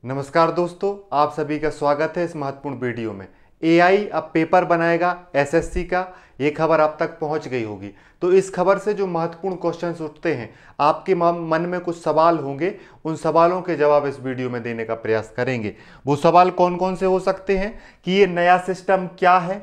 नमस्कार दोस्तों, आप सभी का स्वागत है इस महत्वपूर्ण वीडियो में। एआई अब पेपर बनाएगा एसएससी का, ये खबर आप तक पहुंच गई होगी। तो इस खबर से जो महत्वपूर्ण क्वेश्चंस उठते हैं, आपके मन में कुछ सवाल होंगे, उन सवालों के जवाब इस वीडियो में देने का प्रयास करेंगे। वो सवाल कौन कौन से हो सकते हैं कि ये नया सिस्टम क्या है,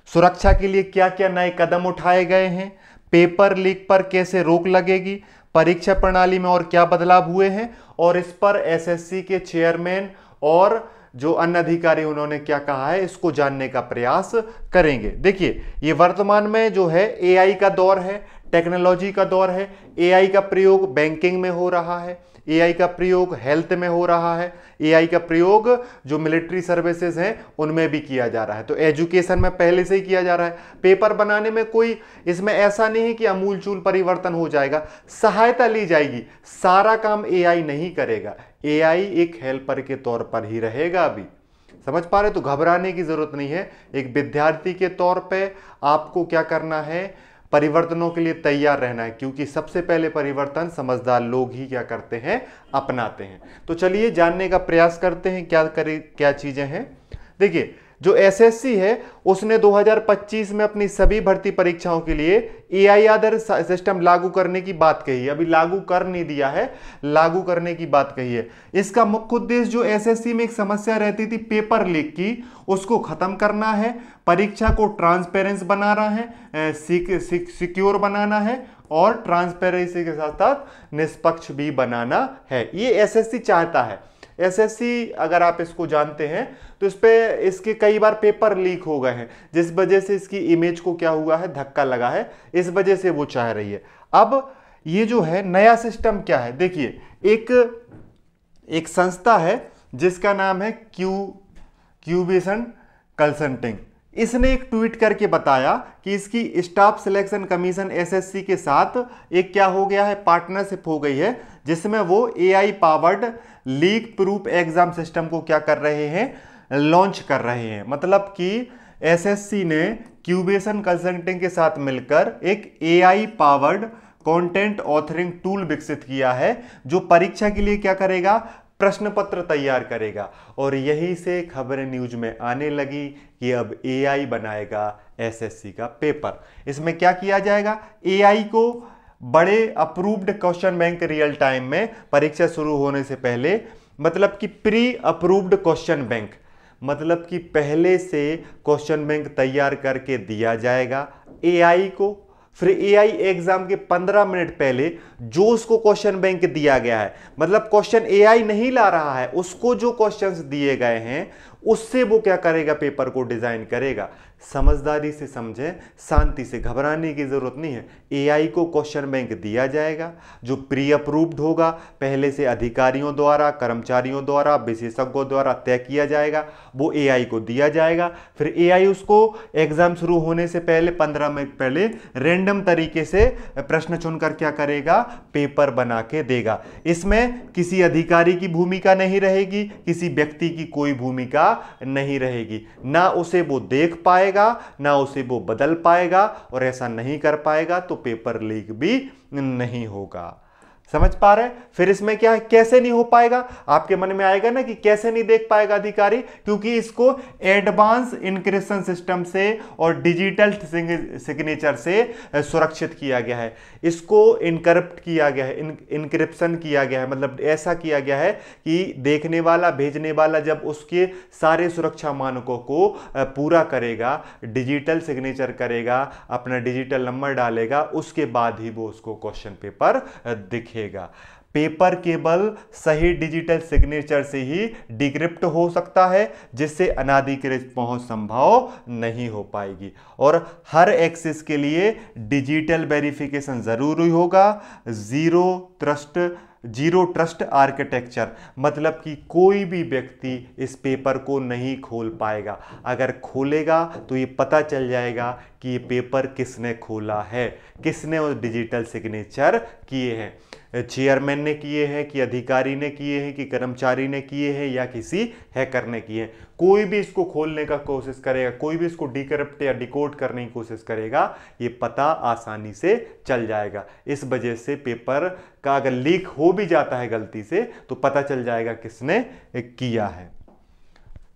सुरक्षा के लिए क्या क्या नए कदम उठाए गए हैं, पेपर लीक पर कैसे रोक लगेगी, परीक्षा प्रणाली में और क्या बदलाव हुए हैं, और इस पर एसएससी के चेयरमैन और जो अन्य अधिकारी उन्होंने क्या कहा है, इसको जानने का प्रयास करेंगे। देखिए, ये वर्तमान में जो है एआई का दौर है, टेक्नोलॉजी का दौर है। एआई का प्रयोग बैंकिंग में हो रहा है, एआई का प्रयोग हेल्थ में हो रहा है, एआई का प्रयोग जो मिलिट्री सर्विसेज हैं उनमें भी किया जा रहा है। तो एजुकेशन में पहले से ही किया जा रहा है। पेपर बनाने में कोई इसमें ऐसा नहीं है कि अमूलचूल परिवर्तन हो जाएगा, सहायता ली जाएगी, सारा काम एआई नहीं करेगा। एआई एक हेल्पर के तौर पर ही रहेगा। अभी समझ पा रहे? तो घबराने की जरूरत नहीं है। एक विद्यार्थी के तौर पे आपको क्या करना है, परिवर्तनों के लिए तैयार रहना है, क्योंकि सबसे पहले परिवर्तन समझदार लोग ही क्या करते हैं, अपनाते हैं। तो चलिए जानने का प्रयास करते हैं क्या चीजें हैं। देखिए, जो एसएससी है उसने 2025 में अपनी सभी भर्ती परीक्षाओं के लिए एआई आधारित सिस्टम लागू करने की बात कही है। अभी लागू कर नहीं दिया है, लागू करने की बात कही है। इसका मुख्य उद्देश्य जो एसएससी में एक समस्या रहती थी पेपर लीक की, उसको खत्म करना है, परीक्षा को ट्रांसपेरेंस बनाना है, सिक्योर बनाना है और ट्रांसपेरेंसी के साथ साथ निष्पक्ष भी बनाना है। ये एसएससी चाहता है। एसएससी, अगर आप इसको जानते हैं तो इस पे इसके कई बार पेपर लीक हो गए हैं, जिस वजह से इसकी इमेज को क्या हुआ है, धक्का लगा है। इस वजह से वो चाह रही है। अब ये जो है नया सिस्टम क्या है, देखिए, एक संस्था है जिसका नाम है क्यूबिसन कंसल्टिंग। इसने एक ट्वीट करके बताया कि इसकी स्टाफ सिलेक्शन कमीशन एसएससी के साथ एक क्या हो गया है, पार्टनरशिप हो गई है, जिसमें वो AI powered leak proof exam system को क्या कर रहे हैं, लॉन्च कर रहे हैं। मतलब कि एसएससी ने क्यूबेशन कंसल्टिंग के साथ मिलकर एक AI powered content authoring tool विकसित किया है, जो परीक्षा के लिए क्या करेगा, प्रश्न पत्र तैयार करेगा। और यहीं से खबरें न्यूज में आने लगी कि अब एआई बनाएगा एसएससी का पेपर। इसमें क्या किया जाएगा, एआई को बड़े approved question bank real time में परीक्षा शुरू होने से पहले, मतलब कि प्री अप्रूव्ड क्वेश्चन बैंक, मतलब कि पहले से क्वेश्चन बैंक तैयार करके दिया जाएगा एआई को। फिर एआई एग्जाम के 15 मिनट पहले जो उसको क्वेश्चन बैंक दिया गया है, मतलब क्वेश्चन एआई नहीं ला रहा है, उसको जो क्वेश्चंस दिए गए हैं उससे वो क्या करेगा, पेपर को डिजाइन करेगा। समझदारी से समझें, शांति से, घबराने की जरूरत नहीं है। एआई को क्वेश्चन बैंक दिया जाएगा जो प्री अप्रूव्ड होगा, पहले से अधिकारियों द्वारा, कर्मचारियों द्वारा, विशेषज्ञों द्वारा तय किया जाएगा, वो एआई को दिया जाएगा। फिर एआई उसको एग्जाम शुरू होने से पहले 15 मिनट पहले रैंडम तरीके से प्रश्न चुनकर क्या करेगा, पेपर बना के देगा। इसमें किसी अधिकारी की भूमिका नहीं रहेगी, किसी व्यक्ति की कोई भूमिका नहीं रहेगी। ना उसे वो देख पाएगा, ना उसे वो बदल पाएगा, और ऐसा नहीं कर पाएगा तो पेपर लीक भी नहीं होगा। समझ पा रहे? फिर इसमें क्या है, कैसे नहीं हो पाएगा, आपके मन में आएगा ना कि कैसे नहीं देख पाएगा अधिकारी, क्योंकि इसको एडवांस इंक्रिप्शन सिस्टम से और डिजिटल सिग्नेचर से सुरक्षित किया गया है। इसको इनकरप्ट किया गया है, इनक्रिप्शन किया गया है, मतलब ऐसा किया गया है कि देखने वाला, भेजने वाला जब उसके सारे सुरक्षा मानकों को पूरा करेगा, डिजिटल सिग्नेचर करेगा, अपना डिजिटल नंबर डालेगा, उसके बाद ही वो उसको क्वेश्चन पेपर दिखेगा। पेपर केवल सही डिजिटल सिग्नेचर से ही डिक्रिप्ट हो सकता है, जिससे अनाधिकृत पहुंच संभव नहीं हो पाएगी। और हर एक्सेस के लिए डिजिटल वेरिफिकेशन जरूरी होगा। जीरो ट्रस्ट आर्किटेक्चर, मतलब कि कोई भी व्यक्ति इस पेपर को नहीं खोल पाएगा। अगर खोलेगा तो ये पता चल जाएगा कि ये पेपर किसने खोला है, किसने उस डिजिटल सिग्नेचर किए हैं। चेयरमैन ने किए हैं, कि अधिकारी ने किए हैं, कि कर्मचारी ने किए हैं, या किसी हैकर ने किए हैं। कोई भी इसको खोलने का कोशिश करेगा, कोई भी इसको डिक्रिप्ट या डिकोड करने की कोशिश करेगा, ये पता आसानी से चल जाएगा। इस वजह से पेपर का अगर लीक हो भी जाता है गलती से तो पता चल जाएगा किसने किया है।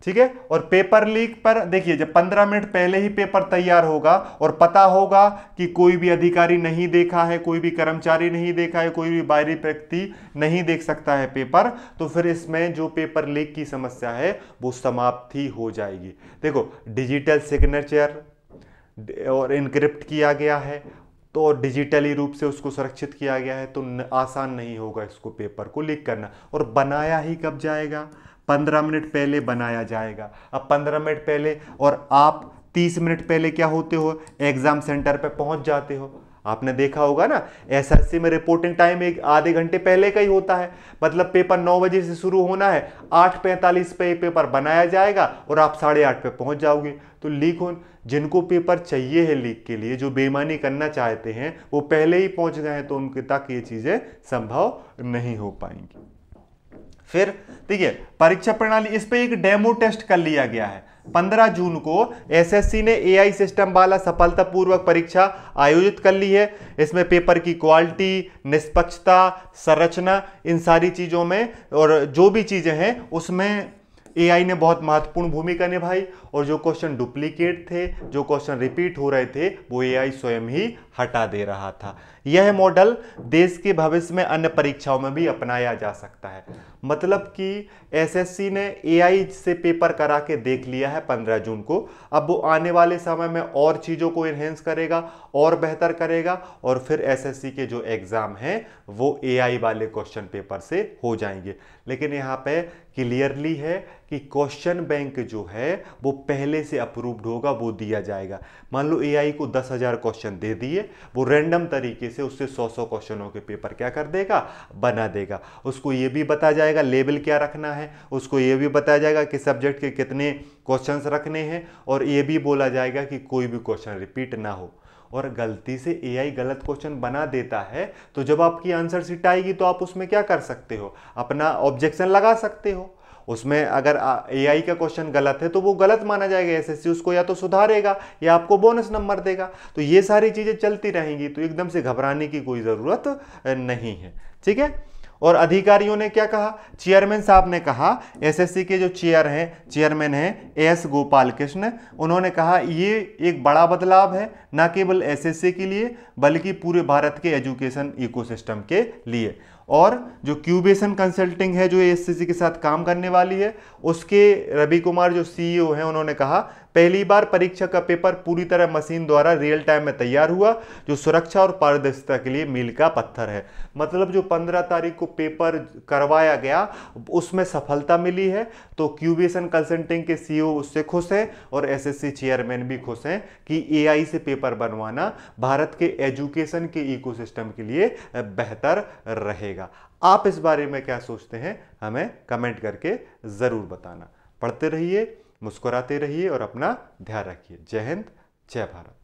ठीक है। और पेपर लीक पर देखिए, जब 15 मिनट पहले ही पेपर तैयार होगा और पता होगा कि कोई भी अधिकारी नहीं देखा है, कोई भी कर्मचारी नहीं देखा है, कोई भी बाहरी व्यक्ति नहीं देख सकता है पेपर, तो फिर इसमें जो पेपर लीक की समस्या है वो समाप्त ही हो जाएगी। देखो, डिजिटल सिग्नेचर और इनक्रिप्ट किया गया है, तो डिजिटली रूप से उसको सुरक्षित किया गया है, तो आसान नहीं होगा इसको पेपर को लीक करना। और बनाया ही कब जाएगा? 15 मिनट पहले बनाया जाएगा। अब 15 मिनट पहले, और आप 30 मिनट पहले क्या होते हो? एग्जाम सेंटर पे पहुंच जाते हो। आपने देखा होगा ना, एसएससी में रिपोर्टिंग टाइम एक आधे घंटे पहले का ही होता है। मतलब पेपर 9 बजे से शुरू होना है, 8:45 पे पेपर बनाया जाएगा और आप 8:30 पे पहुंच जाओगे। तो लीक हो, जिनको पेपर चाहिए है लीक के लिए, जो बेईमानी करना चाहते हैं, वो पहले ही पहुंच गए हैं, तो उनके तक ये चीजें संभव नहीं हो पाएंगी। फिर देखिए, परीक्षा प्रणाली, इस पे एक डेमो टेस्ट कर लिया गया है। 15 जून को एसएससी ने एआई सिस्टम वाला सफलतापूर्वक परीक्षा आयोजित कर ली है। इसमें पेपर की क्वालिटी, निष्पक्षता, संरचना, इन सारी चीजों में, और जो भी चीजें हैं उसमें एआई ने बहुत महत्वपूर्ण भूमिका निभाई। और जो क्वेश्चन डुप्लीकेट थे, जो क्वेश्चन रिपीट हो रहे थे, वो एआई स्वयं ही हटा दे रहा था। यह मॉडल देश के भविष्य में अन्य परीक्षाओं में भी अपनाया जा सकता है। मतलब कि एसएससी ने एआई से पेपर करा के देख लिया है 15 जून को। अब वो आने वाले समय में और चीज़ों को इन्हेंस करेगा और बेहतर करेगा, और फिर एसएससी के जो एग्ज़ाम हैं वो एआई वाले क्वेश्चन पेपर से हो जाएंगे। लेकिन यहाँ पे क्लियरली है कि क्वेश्चन बैंक जो है वो पहले से अप्रूव्ड होगा, वो दिया जाएगा। मान लो एआई को 10,000 क्वेश्चन दे दिए, वो रैंडम तरीके से उससे 100 क्वेश्चनों के पेपर क्या कर देगा? बना देगा। उसको ये भी बताया जाएगा लेवल क्या रखना है, उसको ये भी बताया जाएगा कि सब्जेक्ट के कितने क्वेश्चंस रखने हैं, और ये भी बोला जाएगा कि कोई भी क्वेश्चन रिपीट ना हो। और गलती से एआई गलत क्वेश्चन बना देता है, तो जब आपकी आंसर शीट आएगी तो आप उसमें क्या कर सकते हो? अपना ऑब्जेक्शन लगा सकते हो। उसमें अगर एआई का क्वेश्चन गलत है तो वो गलत माना जाएगा, एसएससी उसको या तो सुधारेगा या आपको बोनस नंबर देगा। तो ये सारी चीजें चलती रहेंगी, तो एकदम से घबराने की कोई जरूरत नहीं है। ठीक है। और अधिकारियों ने क्या कहा? चेयरमैन साहब ने कहा, एसएससी के जो चेयरमैन हैं एस गोपाल कृष्ण, उन्होंने कहा ये एक बड़ा बदलाव है, न केवल एसएससी के लिए बल्कि पूरे भारत के एजुकेशन इकोसिस्टम के लिए। और जो क्यूबेशन कंसल्टिंग है जो एसएससी के साथ काम करने वाली है, उसके रवि कुमार जो सीईओ हैं, उन्होंने कहा पहली बार परीक्षा का पेपर पूरी तरह मशीन द्वारा रियल टाइम में तैयार हुआ, जो सुरक्षा और पारदर्शिता के लिए मील का पत्थर है। मतलब जो 15 तारीख को पेपर करवाया गया उसमें सफलता मिली है, तो क्यूबेशन कंसल्टिंग के सीईओ उससे खुश हैं और एसएससी चेयरमैन भी खुश हैं कि एआई से पेपर बनवाना भारत के एजुकेशन के इकोसिस्टम के लिए बेहतर रहेगा। आप इस बारे में क्या सोचते हैं? हमें कमेंट करके जरूर बताना। पढ़ते रहिए, मुस्कुराते रहिए और अपना ध्यान रखिए। जय हिंद, जय भारत।